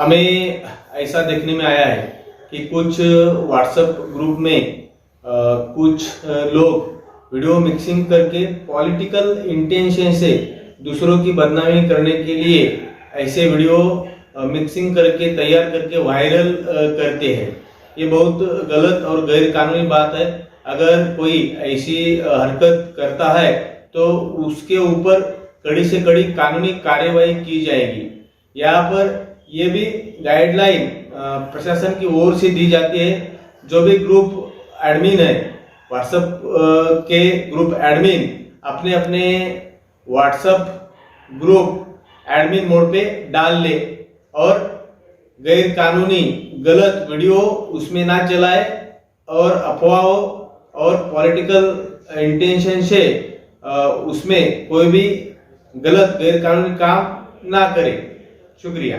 हमें ऐसा देखने में आया है कि कुछ व्हाट्सएप ग्रुप में कुछ लोग वीडियो मिक्सिंग करके पॉलिटिकल इंटेंशन से दूसरों की बदनामी करने के लिए ऐसे वीडियो मिक्सिंग करके तैयार करके वायरल करते हैं। ये बहुत गलत और गैर कानूनी बात है। अगर कोई ऐसी हरकत करता है तो उसके ऊपर कड़ी से कड़ी कानूनी कार्यवाही की जाएगी। यहाँ पर ये भी गाइडलाइन प्रशासन की ओर से दी जाती है। जो भी ग्रुप एडमिन है, व्हाट्सएप के ग्रुप एडमिन अपने अपने व्हाट्सएप ग्रुप एडमिन मोड पे डाल ले और गैर कानूनी गलत वीडियो उसमें ना चलाए और अफवाहों और पॉलिटिकल इंटेंशन से उसमें कोई भी गलत गैर कानूनी काम ना करे। शुक्रिया।